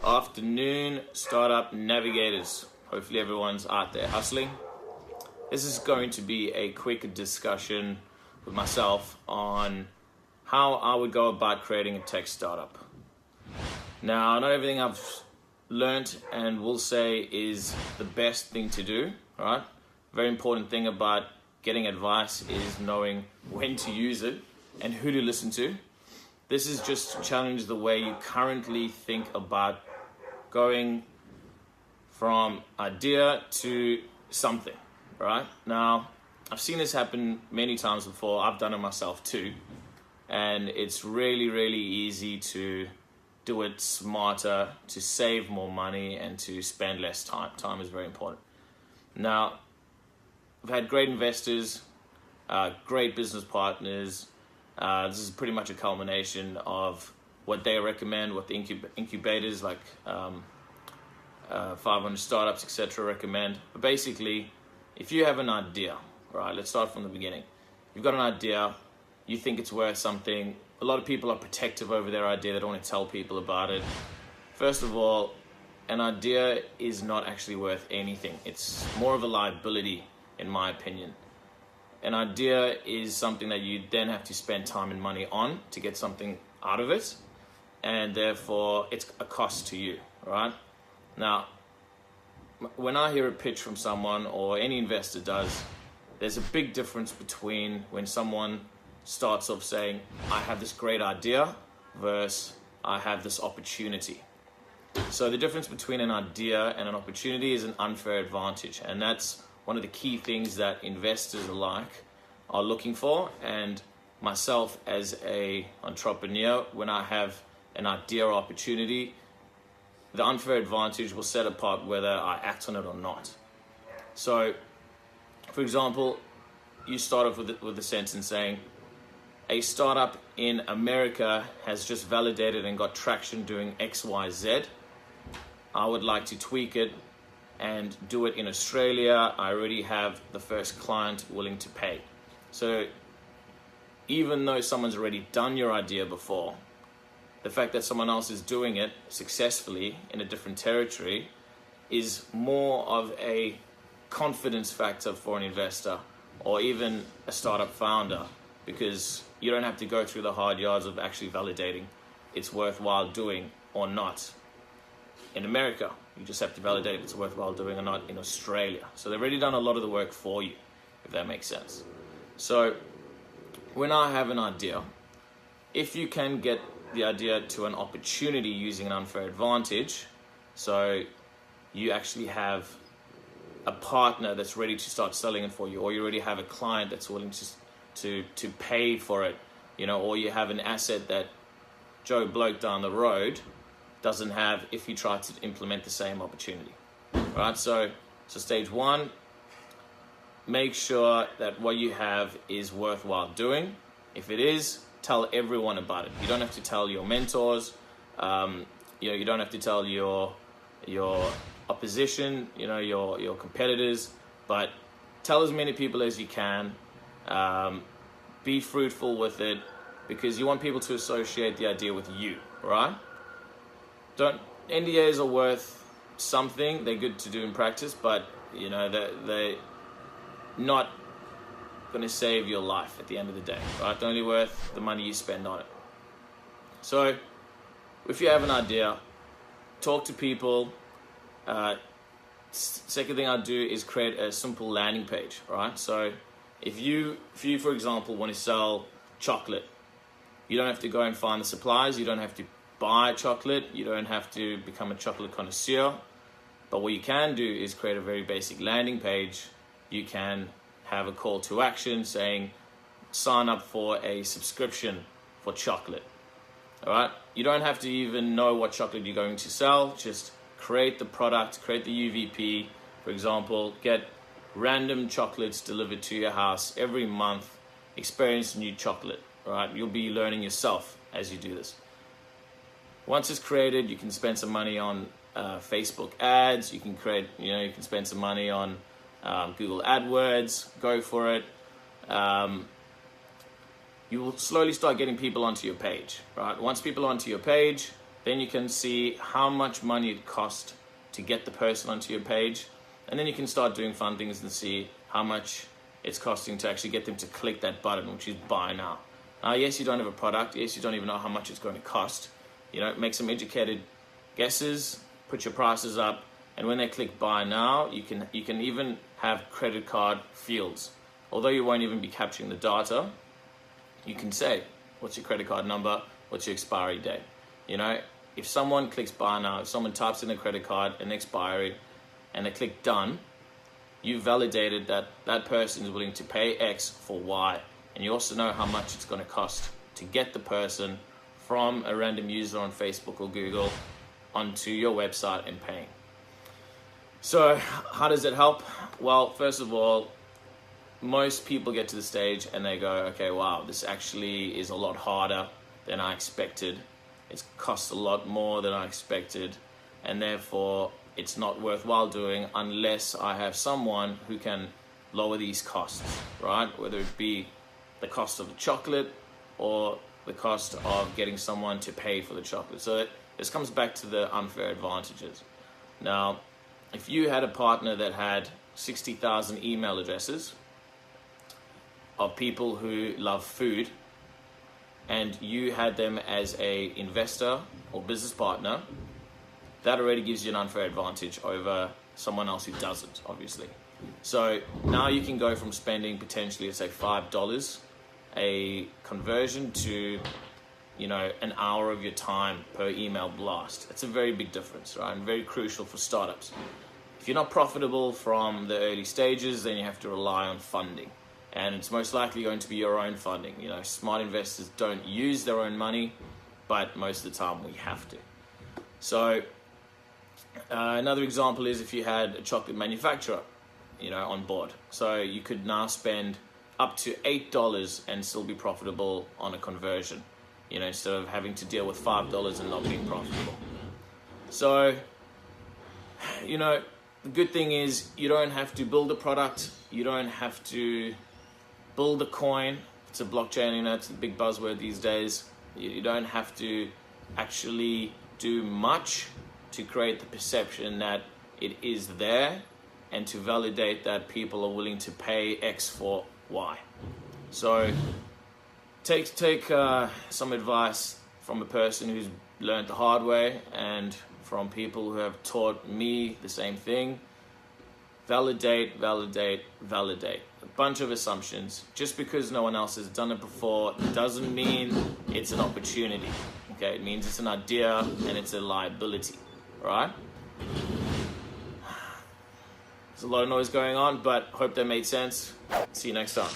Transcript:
afternoon, startup navigators. Hopefully everyone's out there hustling. This is going to be a quick discussion with myself on how I would go about creating a tech startup. Now, not everything I've learned and will say is the best thing to do, right? Very important thing about getting advice is knowing when to use it and who to listen to. This is just to challenge the way you currently think about going from idea to something, right? Now, I've seen this happen many times before. I've done it myself too. And it's really, really easy to do it smarter, to save more money, and to spend less time. Time is very important. Now, I've had great investors, great business partners. This is pretty much a culmination of what they recommend, what the incubators like 500 startups, etc. recommend. But basically, if you have an idea, right, let's start from the beginning. You've got an idea, you think it's worth something. A lot of people are protective over their idea. They don't want to tell people about it. First of all, an idea is not actually worth anything. It's more of a liability, in my opinion. An idea is something that you then have to spend time and money on to get something out of it, and therefore it's a cost to you, right? Now, when I hear a pitch from someone, or any investor does, there's a big difference between when someone starts off saying, I have this great idea, versus I have this opportunity. So the difference between an idea and an opportunity is an unfair advantage, and that's one of the key things that investors alike are looking for. And myself as a entrepreneur, when I have an idea or opportunity, the unfair advantage will set apart whether I act on it or not. So, for example, you start off with a sentence saying, a startup in America has just validated and got traction doing X, Y, Z. I would like to tweak it and do it in Australia. I already have the first client willing to pay. So even though someone's already done your idea before, the fact that someone else is doing it successfully in a different territory is more of a confidence factor for an investor or even a startup founder, because you don't have to go through the hard yards of actually validating it's worthwhile doing or not. In America, you just have to validate if it's worthwhile doing or not in Australia. So they've already done a lot of the work for you, if that makes sense. So when I have an idea, if you can get the idea to an opportunity using an unfair advantage, so you actually have a partner that's ready to start selling it for you, or you already have a client that's willing to pay for it, you know, or you have an asset that Joe Bloke down the road doesn't have if he tried to implement the same opportunity. Right? So stage one, make sure that what you have is worthwhile doing. If it is, tell everyone about it. You don't have to tell your mentors, you don't have to tell your opposition, your competitors, but tell as many people as you can. Be fruitful with it, because you want people to associate the idea with you, right? NDAs are worth something. They're good to do in practice, but they're not going to save your life at the end of the day, right? They're only worth the money you spend on it. So if you have an idea, talk to people. Second thing I do is create a simple landing page, right? So if you, for example, want to sell chocolate, you don't have to go and find the supplies. You don't have to buy chocolate. You don't have to become a chocolate connoisseur. But what you can do is create a very basic landing page. You can have a call to action saying, sign up for a subscription for chocolate. All right? You don't have to even know what chocolate you're going to sell. Just create the product, create the UVP. For example, get random chocolates delivered to your house every month. Experience new chocolate. All right? You'll be learning yourself as you do this. Once it's created, you can spend some money on Facebook ads. You can you can spend some money on Google AdWords. Go for it. You will slowly start getting people onto your page, right? Once people are onto your page, Then you can see how much money it cost to get the person onto your page. And then you can start doing fun things and see how much it's costing to actually get them to click that button, which is buy now. Now, yes, you don't have a product. Yes, you don't even know how much it's going to cost. You know, make some educated guesses, put your prices up, and when they click buy now, you can even have credit card fields. Although you won't even be capturing the data, you can say, what's your credit card number? What's your expiry date? You know, if someone clicks buy now, if someone types in a credit card and expiry, and they click done, you validated that that person is willing to pay X for Y. And you also know how much it's going to cost to get the person from a random user on Facebook or Google onto your website and paying. So how does it help? Well, first of all, most people get to the stage and they go, okay, wow, this actually is a lot harder than I expected. It costs a lot more than I expected, and therefore it's not worthwhile doing unless I have someone who can lower these costs, right? Whether it be the cost of the chocolate or the cost of getting someone to pay for the chocolate. So this comes back to the unfair advantages. Now, if you had a partner that had 60,000 email addresses of people who love food, and you had them as a investor or business partner, that already gives you an unfair advantage over someone else who doesn't, obviously. So now you can go from spending potentially, let's say, $5 a conversion to, you know, an hour of your time per email blast. It's a very big difference, right? And very crucial for startups. If you're not profitable from the early stages, then you have to rely on funding. And it's most likely going to be your own funding. You know, smart investors don't use their own money, but most of the time we have to. So another example is if you had a chocolate manufacturer, you know, on board. So you could now spend up to $8 and still be profitable on a conversion, you know, instead of having to deal with $5 and not being profitable. So, you know, the good thing is you don't have to build a product. You don't have to build a coin. It's a blockchain, you know, it's a big buzzword these days. You don't have to actually do much to create the perception that it is there and to validate that people are willing to pay X for Y. So take some advice from a person who's learned the hard way and from people who have taught me the same thing. Validate, validate, validate. A bunch of assumptions. Just because no one else has done it before doesn't mean it's an opportunity. Okay, it means it's an idea and it's a liability. Right? There's a lot of noise going on, but hope that made sense. See you next time.